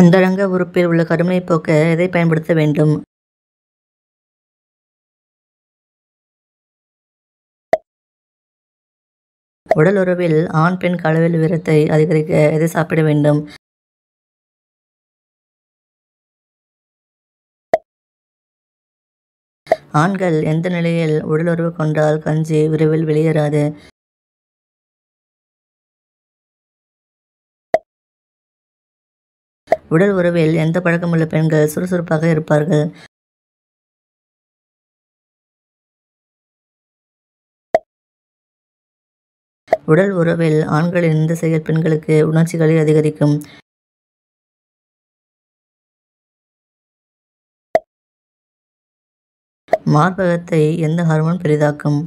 அந்தரங்க உறுப்பில் உள்ள கருமையை போக்க எதை பயன்படுத்த வேண்டும்? உடல் உறவில் ஆண் பெண் கலவில் வீரத்தை அதிகரிக்க எதை சாப்பிட வேண்டும்? ஆண்கள் எந்த நிலையில் உடலுறவு கொண்டால் கஞ்சி விரைவில் வெளியேறாது? உடல் உறவில் எந்த பழக்கமுள்ள பெண்கள் சுறுசுறுப்பாக இருப்பார்கள்? உடல் உறவில் ஆண்களின் எந்த செயல் பெண்களுக்கு உணர்ச்சிகளை அதிகரிக்கும்? மார்பகத்தை எந்த ஹார்மோன் பெரிதாக்கும்?